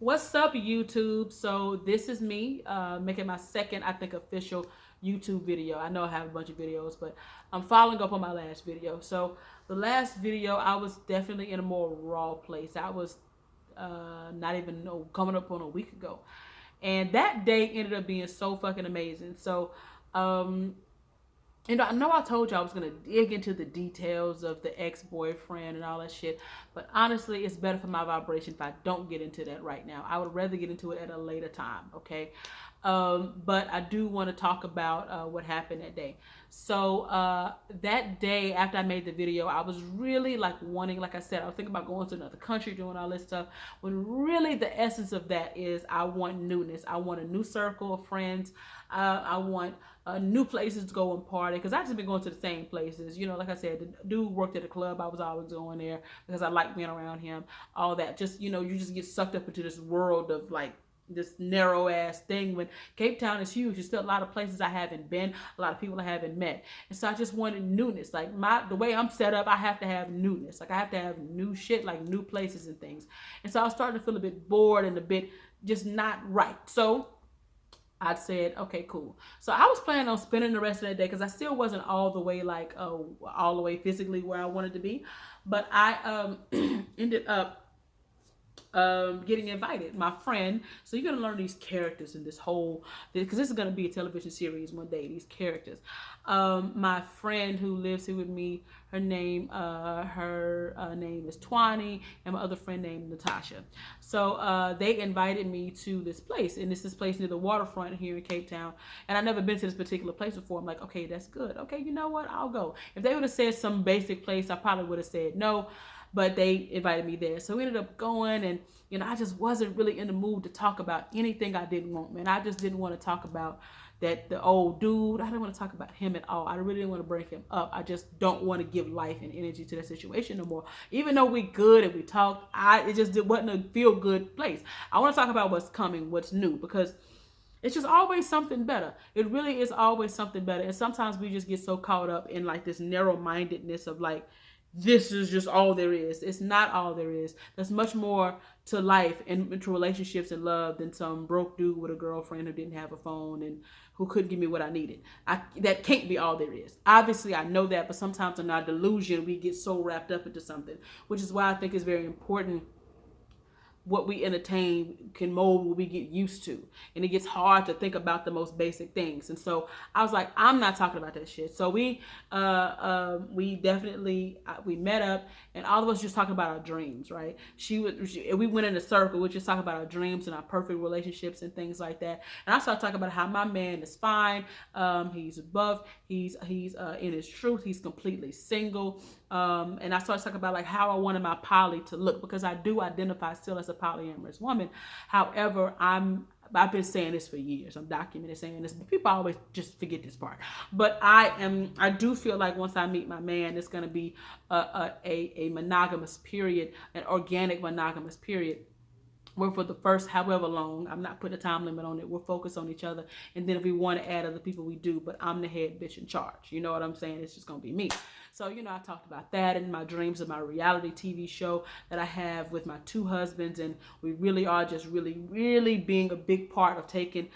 What's up, YouTube? So this is me making my second, I think, official YouTube video. I know I have a bunch of videos, but I'm following up on my last video. So the last video, I was definitely in a more raw place. I was not even coming up on a week ago, and that day ended up being so fucking amazing. So um, I know I told you I was gonna dig into the details of the ex-boyfriend and all that shit, but honestly, it's better for my vibration if I don't get into that right now. I would rather get into it at a later time, okay? But I do want to talk about what happened that day. So that day after I made the video, I was really like wanting, like I said, I was thinking about going to another country, doing all this stuff. When really the essence of that is I want newness. I want a new circle of friends. I want new places to go and party because I just been going to the same places. Like I said, the dude worked at a club. I was always going there because I like being around him. All that, just you just get sucked up into this world of like this narrow ass thing. When Cape Town is huge, there's still a lot of places I haven't been, a lot of people I haven't met, and so I just wanted newness. Like the way I'm set up, I have to have newness. Like I have to have new shit, like new places and things. And so I was starting to feel a bit bored and a bit just not right. So I said, okay, cool. So I was planning on spending the rest of that day because I still wasn't all the way all the way physically where I wanted to be, but I ended up getting invited. My friend, so you're gonna learn these characters in this whole, because this is gonna be a television series one day. These characters. My friend who lives here with me, her name is Twani, and my other friend named Natasha. So they invited me to this place, and this place near the waterfront here in Cape Town. And I've never been to this particular place before. I'm like, okay, that's good. Okay, you know what? I'll go. If they would have said some basic place, I probably would have said no, but they invited me there. So we ended up going, and I just wasn't really in the mood to talk about anything I didn't want, man. I just didn't want to talk about the old dude. I didn't want to talk about him at all. I really didn't want to bring him up. I just don't want to give life and energy to that situation no more. Even though we good and we talked, it just wasn't a feel good place. I want to talk about what's coming, what's new, because it's just always something better. It really is always something better. And sometimes we just get so caught up in like this narrow mindedness of like, this is just all there is. It's not all there is. There's much more to life and to relationships and love than some broke dude with a girlfriend who didn't have a phone and who couldn't give me what I needed. That can't be all there is. Obviously, I know that, but sometimes in our delusion, we get so wrapped up into something, which is why I think it's very important what we entertain can mold what we get used to, and it gets hard to think about the most basic things. And so I was like, I'm not talking about that shit. So we definitely we met up, and all of us just talking about our dreams, right? We went in a circle. We just talking about our dreams and our perfect relationships and things like that. And I started talking about how my man is fine. He's above. He's in his truth. He's completely single. And I started talking about like how I wanted my poly to look, because I do identify still as a polyamorous woman. However, I've been saying this for years. I'm documented saying this, but people always just forget this part. But I do feel like once I meet my man, it's gonna be a monogamous period, an organic monogamous period. Where for the first however long, I'm not putting a time limit on it. We'll focus on each other, and then if we want to add other people, we do. But I'm the head bitch in charge. You know what I'm saying? It's just gonna be me. So I talked about that in my dreams of my reality TV show that I have with my two husbands, and we really are just really, really being a big part of taking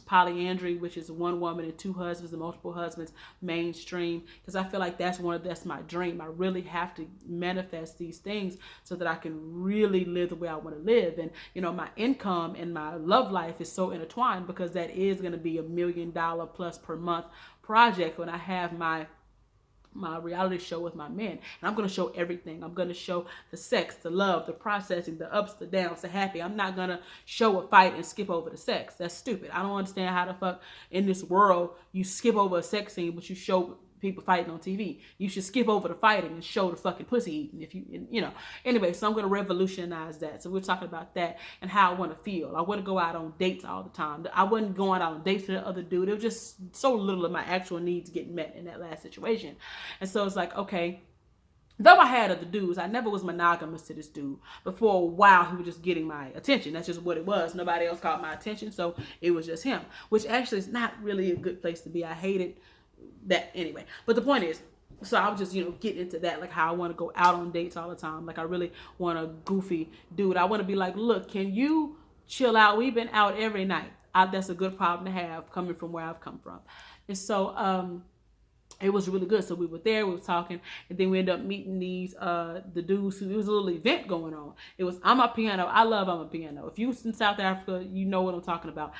polyandry, which is one woman and two husbands and multiple husbands, mainstream. Because I feel like that's my dream. I really have to manifest these things so that I can really live the way I want to live. And my income and my love life is so intertwined, because that is going to be $1 million plus per month project when I have my reality show with my men. And I'm going to show everything. I'm going to show the sex, the love, the processing, the ups, the downs, the happy. I'm not going to show a fight and skip over the sex. That's stupid. I don't understand how the fuck in this world you skip over a sex scene, but you show people fighting on TV. You should skip over the fighting and show the fucking pussy eating. Anyway, so I'm going to revolutionize that. So we're talking about that and how I want to feel. I want to go out on dates all the time. I wasn't going out on dates with the other dude. It was just so little of my actual needs getting met in that last situation. And so it's like, okay, though I had other dudes, I never was monogamous to this dude. But for a while, he was just getting my attention. That's just what it was. Nobody else caught my attention, so it was just him, which actually is not really a good place to be. I hated that anyway. But the point is, So I was just, get into that, like how I want to go out on dates all the time. Like I really want a goofy dude. I want to be like, look, can you chill out? We've been out every night. That's a good problem to have coming from where I've come from. And so, it was really good. So we were there, we were talking, and then we ended up meeting the dudes who, it was a little event going on. It was Amapiano. I love Amapiano. If you was in South Africa, you know what I'm talking about.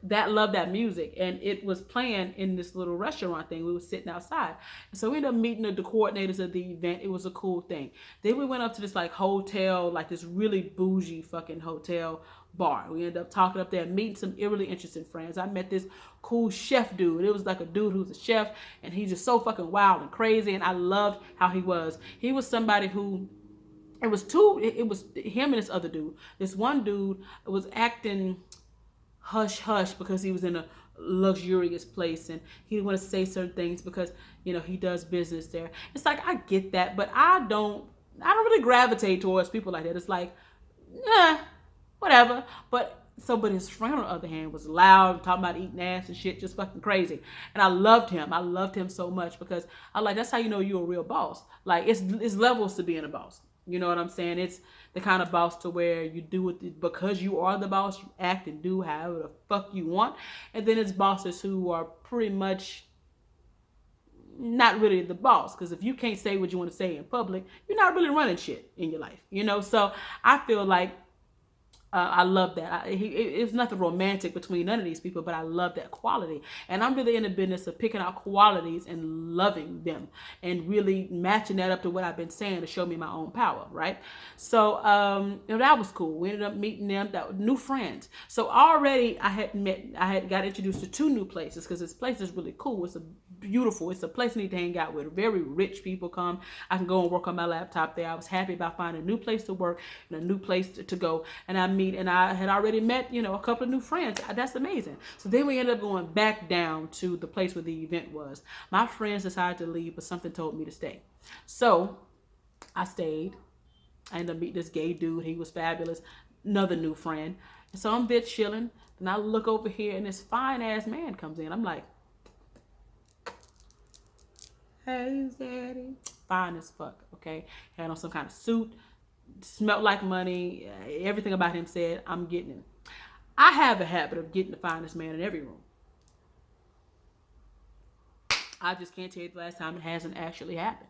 Love that music. And it was playing in this little restaurant thing. We were sitting outside. And so we ended up meeting the coordinators of the event. It was a cool thing. Then we went up to this like hotel, like this really bougie fucking hotel bar. We ended up talking up there, meeting some really interesting friends. I met this cool chef dude. It was like a dude who's a chef, and he's just so fucking wild and crazy, and I loved how he was. He was somebody who, it was him and this other dude. This one dude was acting hush hush because he was in a luxurious place and he didn't want to say certain things because he does business there. It's like, I get that, but I don't really gravitate towards people like that. It's like, nah, whatever. But his friend, on the other hand, was loud, talking about eating ass and shit, just fucking crazy. And I loved him. I loved him so much because that's how you know you're a real boss. Like, it's levels to being a boss. You know what I'm saying? It's the kind of boss to where you do it because you are the boss, you act and do however the fuck you want. And then it's bosses who are pretty much not really the boss, because if you can't say what you want to say in public, you're not really running shit in your life. So I feel like I love that. It's nothing romantic between none of these people, but I love that quality. And I'm really in the business of picking out qualities and loving them and really matching that up to what I've been saying to show me my own power, right? So, that was cool. We ended up meeting them, new friends. So already I had got introduced to 2 new places because this place is really cool. It's it's a place I need to hang out with. Very rich people come. I can go and work on my laptop there. I was happy about finding a new place to work and a new place to go. And I had already met, a couple of new friends. That's amazing. So then we ended up going back down to the place where the event was. My friends decided to leave, but something told me to stay. So I stayed. I ended up meeting this gay dude. He was fabulous. Another new friend. And so I'm bitch chilling. And I look over here and this fine ass man comes in. I'm like, hey, daddy. Fine as fuck, okay? Had on some kind of suit. Smelled like money. Everything about him said, I'm getting him. I have a habit of getting the finest man in every room. I just can't tell you the last time it hasn't actually happened,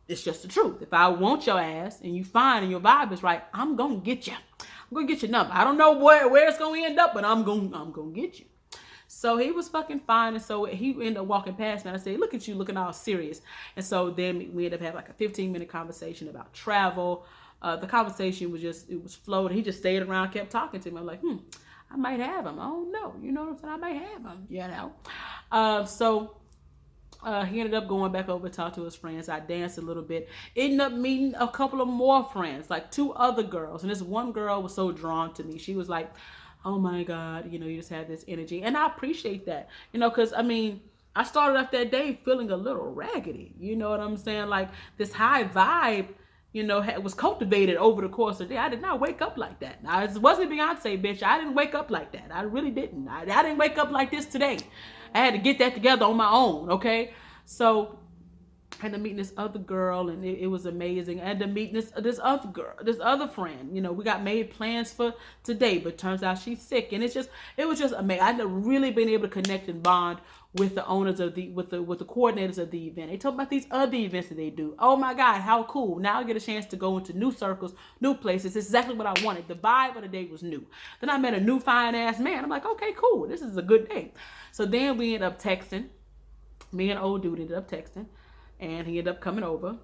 It's just the truth. If I want your ass and you fine and your vibe is right, I'm going to get you. I'm going to get your number. I don't know where it's going to end up, but I'm going to get you. So he was fucking fine. And so he ended up walking past me. And I said, look at you looking all serious. And so then we ended up having like a 15-minute conversation about travel. The conversation was it was flowing. He just stayed around, kept talking to me. I'm like, I might have him. I don't know. You know what I'm saying? I might have him, So he ended up going back over to talk to his friends. I danced a little bit. Ended up meeting a couple of more friends, like 2 other girls. And this one girl was so drawn to me. She was like, oh my God, you just have this energy. And I appreciate that, because I started off that day feeling a little raggedy. You know what I'm saying? Like this high vibe, was cultivated over the course of the day. I did not wake up like that. Now, it wasn't Beyonce, bitch. I didn't wake up like that. I really didn't. I didn't wake up like this today. I had to get that together on my own, okay? So I had to meet this other girl, and it was amazing. I had to meet this other girl, this other friend. We got made plans for today, but turns out she's sick, and it was just amazing. I had really been able to connect and bond with the owners of with the coordinators of the event. They talk about these other events that they do. Oh my God, how cool! Now I get a chance to go into new circles, new places. It's exactly what I wanted. The vibe of the day was new. Then I met a new fine ass man. I'm like, okay, cool. This is a good day. So then we ended up texting. Me and old dude ended up texting. And he ended up coming over,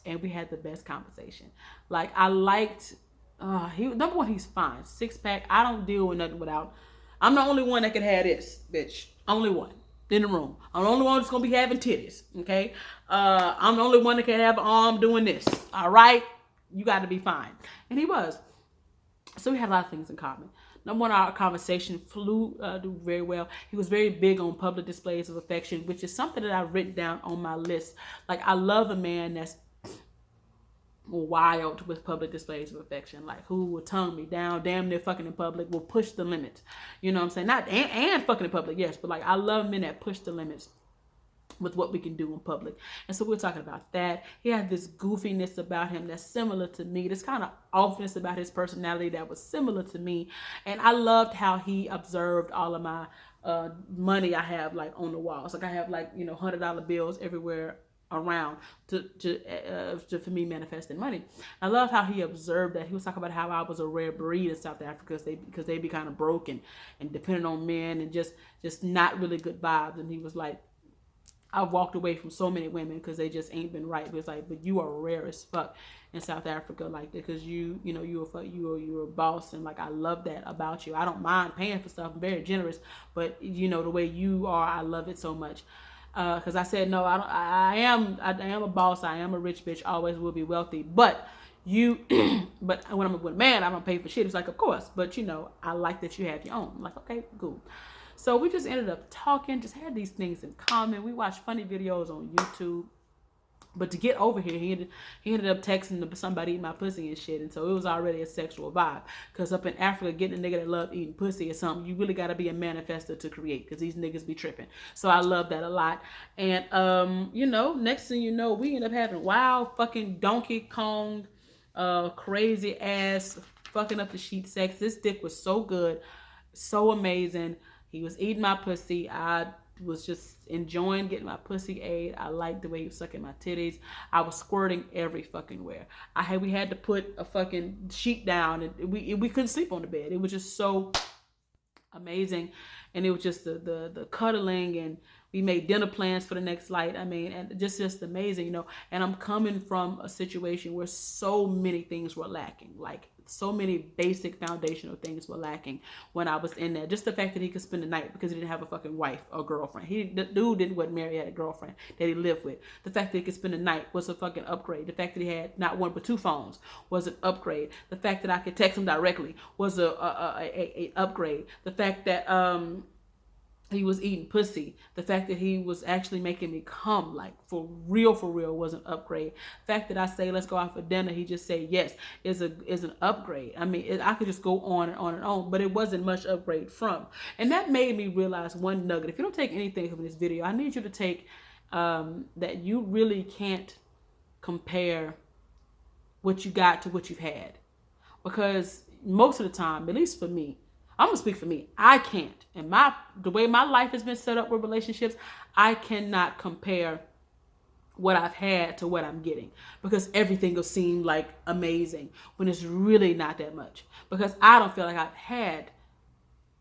and we had the best conversation. Like, I liked, number one, he's fine. 6-pack. I don't deal with nothing without. I'm the only one that can have this, bitch. Only one in the room. I'm the only one that's going to be having titties, okay? I'm the only one that can have an arm doing this, all right? You got to be fine. And he was. So we had a lot of things in common. Number one, our conversation flew very well. He was very big on public displays of affection, which is something that I've written down on my list. Like, I love a man that's wild with public displays of affection, like who will tongue me down, damn near fucking in public, will push the limits. You know what I'm saying? Not and fucking in public, yes, but like I love men that push the limits. with what we can do in public. And so we're talking about that. He had this goofiness about him that's similar to me. This kind of offness about his personality that was similar to me. And I loved how he observed all of my money I have like on the walls. Like I have like, you know, $100 bills everywhere around to for me manifesting money. I love how he observed that. He was talking about how I was a rare breed in South Africa because they be kind of broken and dependent on men and just not really good vibes. And he was like, I've walked away from so many women because they just ain't been right. But it's like, but you are rare as fuck in South Africa, like because you're a boss, and like I love that about you. I don't mind paying for stuff. I'm very generous, but you know the way you are, I love it so much. Because I said no, I am a boss. I am a rich bitch. Always will be wealthy, but you but when I'm with a man, I don't pay for shit. It's like, of course, but you know, I like that you have your own. I'm like, okay, cool. So we just ended up talking, just had these things in common. We watched funny videos on YouTube. But to get over here, he ended up texting somebody eating my pussy and shit. And so it was already a sexual vibe. Because up in Africa, getting a nigga that love eating pussy is something you really got to be a manifester to create. Because these niggas be tripping. So I love that a lot. And, you know, next thing you know, we end up having wild fucking Donkey Kong, crazy ass, fucking up the sheet sex. This dick was so good. So amazing. He was eating my pussy. I was just enjoying getting my pussy ate. I liked the way he was sucking my titties. I was squirting every fucking where. We had to put a fucking sheet down, and we couldn't sleep on the bed. It was just so amazing, and it was just the cuddling, and we made dinner plans for the next flight. I mean, and just amazing, you know. And I'm coming from a situation where so many things were lacking, like so many basic foundational things were lacking when I was in there. Just the fact that he could spend the night because he didn't have a fucking wife or girlfriend. The dude wasn't married, he had a girlfriend that he lived with. The fact that he could spend the night was a fucking upgrade. The fact that he had not one but two phones was an upgrade. The fact that I could text him directly was a upgrade. The fact that he was eating pussy. The fact that he was actually making me come, like for real, was an upgrade. The fact that I say, let's go out for dinner, he just say yes, is an upgrade. I mean, I could just go on and on and on, but it wasn't much upgrade from. And that made me realize one nugget. If you don't take anything from this video, I need you to take that you really can't compare what you got to what you've had. Because most of the time, at least for me, I'm gonna speak for me. I can't. And the way my life has been set up with relationships, I cannot compare what I've had to what I'm getting, because everything will seem like amazing when it's really not that much. Because I don't feel like I've had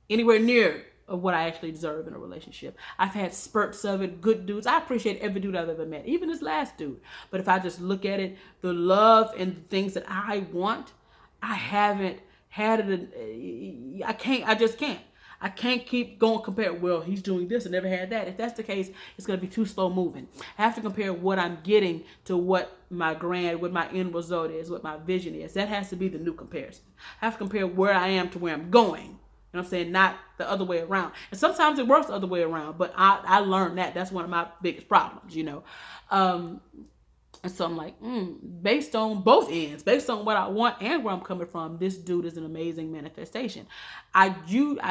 anywhere near of what I actually deserve in a relationship. I've had spurts of it, good dudes. I appreciate every dude I've ever met, even this last dude. But if I just look at it, the love and the things that I want, I haven't had it. I just can't. I can't keep going compare. Well, he's doing this and never had that. If that's the case, it's going to be too slow moving. I have to compare what I'm getting to what my end result is, what my vision is. That has to be the new comparison. I have to compare where I am to where I'm going. You know what I'm saying? Not the other way around. And sometimes it works the other way around, but I learned that. That's one of my biggest problems, you know. And so I'm like, based on both ends, based on what I want and where I'm coming from, this dude is an amazing manifestation. I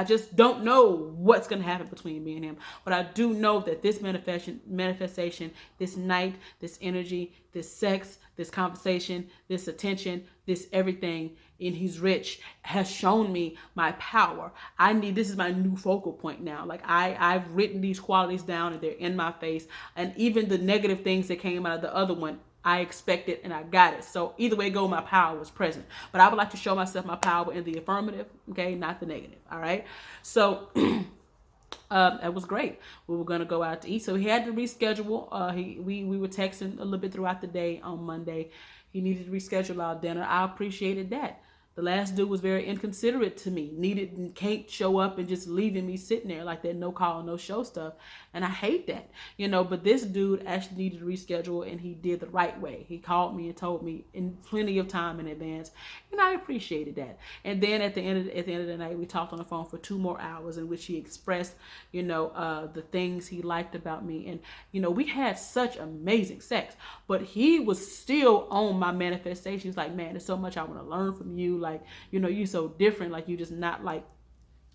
just don't know what's going to happen between me and him. But I do know that this manifestation, this night, this energy, this sex, this conversation, this attention, this everything, and he's rich, has shown me my power. This is my new focal point now. Like I've written these qualities down and they're in my face. And even the negative things that came out of the other one, I expected and I got it. So either way go, my power was present. But I would like to show myself my power in the affirmative, okay, not the negative. All right. So it was great. We were gonna go out to eat, so he had to reschedule. We were texting a little bit throughout the day on Monday. He needed to reschedule our dinner. I appreciated that. The last dude was very inconsiderate to me. Can't show up and just leaving me sitting there like that no call, no show stuff. And I hate that, you know, but this dude actually needed to reschedule, and he did the right way. He called me and told me in plenty of time in advance, and I appreciated that. And then at the end of the night, we talked on the phone for 2 more hours in which he expressed, you know, the things he liked about me. And, you know, we had such amazing sex, but he was still on my manifestations. Like, man, there's so much I want to learn from you. Like, you know, you so different. Like, you just not like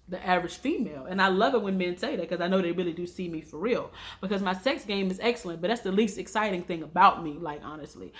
the average female. And I love it when men say that, because I know they really do see me for real, because my sex game is excellent, but that's the least exciting thing about me, like, honestly.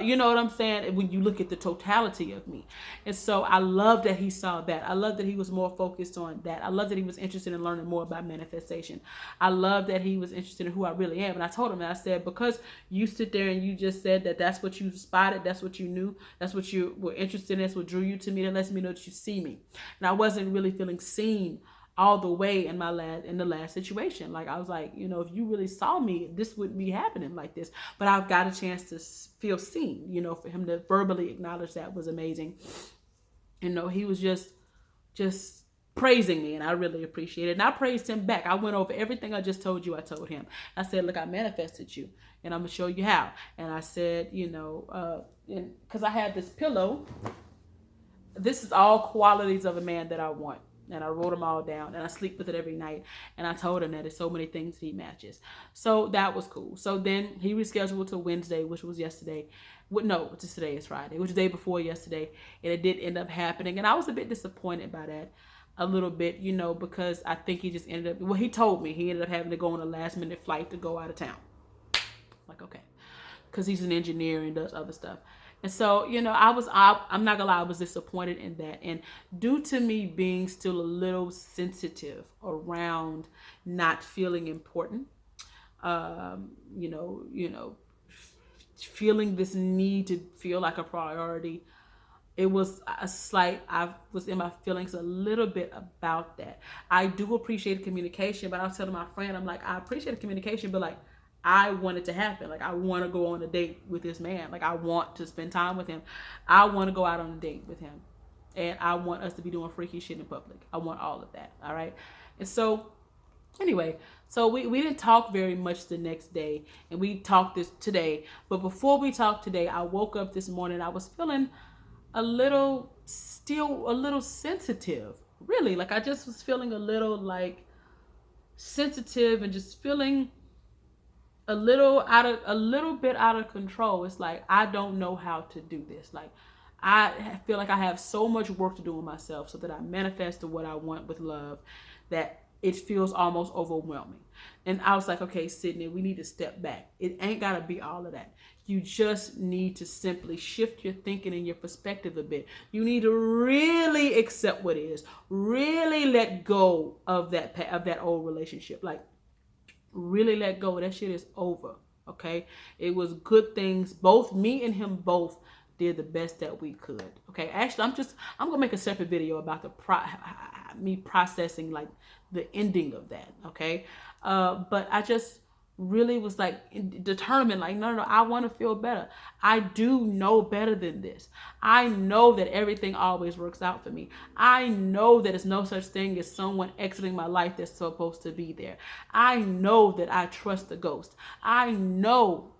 You know what I'm saying? When you look at the totality of me. And so I love that he saw that. I love that he was more focused on that. I love that he was interested in learning more about manifestation. I love that he was interested in who I really am. And I told him, and I said, because you sit there and you just said that that's what you spotted, that's what you knew, that's what you were interested in, that's what drew you to me, that lets me know that you see me. And I wasn't really feeling seen all the way in the last situation. Like, I was like, you know, if you really saw me, this wouldn't be happening like this. But I've got a chance to feel seen. You know, for him to verbally acknowledge that was amazing. You know, he was just praising me, and I really appreciate it. And I praised him back. I went over everything I just told you. I told him. I said, look, I manifested you, and I'm gonna show you how. And I said, you know, because I had this pillow. This is all qualities of a man that I want. And I wrote them all down, and I sleep with it every night. And I told him that there's so many things he matches. So that was cool. So then he rescheduled to Wednesday, which was yesterday. No, today is Friday, which was the day before yesterday. And it did end up happening. And I was a bit disappointed by that, a little bit, you know, because I think he just ended up, well, he told me he ended up having to go on a last minute flight to go out of town. Like, okay. Because he's an engineer and does other stuff. And so, you know, I'm not gonna lie, I was disappointed in that. And due to me being still a little sensitive around not feeling important, you know, feeling this need to feel like a priority, it was a slight, I was in my feelings a little bit about that. I do appreciate communication, but I was telling my friend, I'm like, I appreciate communication, but like, I want it to happen. Like, I want to go on a date with this man. Like, I want to spend time with him. I want to go out on a date with him. And I want us to be doing freaky shit in public. I want all of that. All right. And so, anyway, so we didn't talk very much the next day. And we talked this today. But before we talked today, I woke up this morning. I was feeling still a little sensitive. Really. Like, I just was feeling a little, like, sensitive and just feeling a little bit out of control. It's like, I don't know how to do this. Like, I feel like I have so much work to do with myself so that I manifest to what I want with love, that it feels almost overwhelming. And I was like, okay, Sydney, we need to step back. It ain't gotta be all of that. You just need to simply shift your thinking and your perspective a bit. You need to really accept what is, really let go of that old relationship. Like, really let go. That shit is over. Okay. It was good things. Both me and him both did the best that we could. Okay. Actually, I'm going to make a separate video about me processing like the ending of that. Okay. But I just really was like determined, like, no, I want to feel better. I do know better than this. I know that everything always works out for me. I know that there's no such thing as someone exiting my life that's supposed to be there. I know that I trust the ghost. I know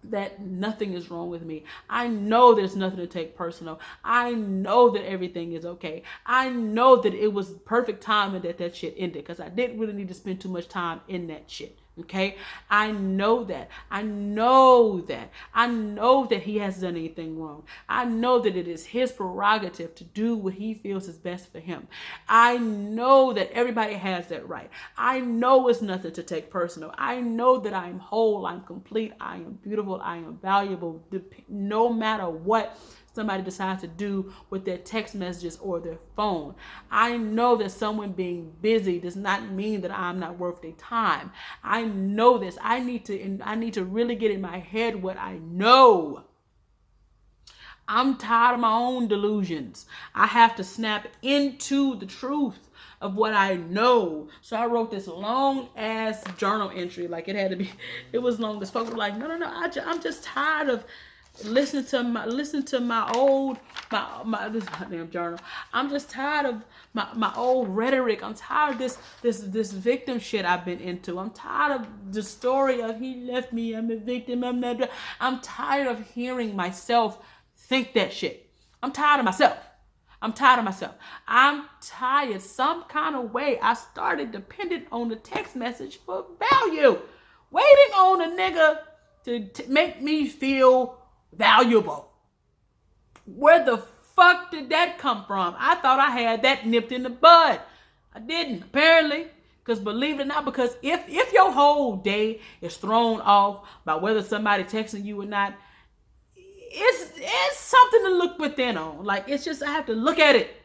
that nothing is wrong with me. I know there's nothing to take personal. I know that everything is okay. I know that it was perfect timing that shit ended, because I didn't really need to spend too much time in that shit. Okay. I know that. I know that he hasn't done anything wrong. I know that it is his prerogative to do what he feels is best for him. I know that everybody has that right. I know it's nothing to take personal. I know that I am whole. I'm complete. I am beautiful. I am valuable. No matter what somebody decides to do with their text messages or their phone. I know that someone being busy does not mean that I'm not worth their time. I know this. I need to really get in my head what I know. I'm tired of my own delusions. I have to snap into the truth of what I know. So I wrote this long ass journal entry. Like, it was long as fuck. Like, no. I'm just tired of listen to my old this goddamn journal. I'm just tired of my old rhetoric. I'm tired of this victim shit I've been into. I'm tired of the story of he left me, I'm a victim, I'm tired of hearing myself think that shit. I'm tired of myself. I'm tired. Some kind of way I started dependent on the text message for value. Waiting on a nigga to make me feel valuable. Where the fuck did that come from? I thought I had that nipped in the bud. I didn't, apparently. Because believe it or not, because if your whole day is thrown off by whether somebody texting you or not, it's something to look within on. Like, it's just, I have to look at it.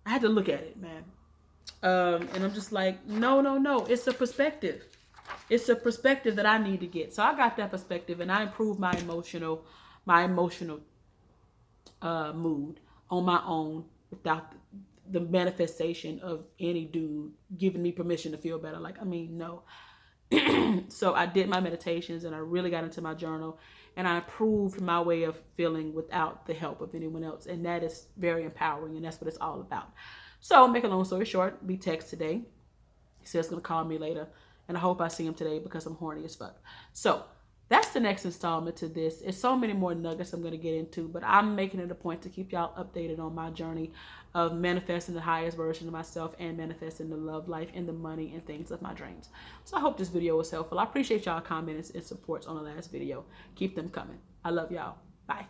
I had to look at it, man. And I'm just like, no. It's a perspective. It's a perspective that I need to get. So I got that perspective, and I improved my emotional mood on my own without the manifestation of any dude giving me permission to feel better. Like, I mean, no. So I did my meditations, and I really got into my journal, and I improved my way of feeling without the help of anyone else. And that is very empowering, and that's what it's all about. So make a long story short, we text today. He says he's going to call me later, and I hope I see him today because I'm horny as fuck. So that's the next installment to this. It's so many more nuggets I'm going to get into, but I'm making it a point to keep y'all updated on my journey of manifesting the highest version of myself and manifesting the love life and the money and things of my dreams. So I hope this video was helpful. I appreciate y'all comments and supports on the last video. Keep them coming. I love y'all. Bye.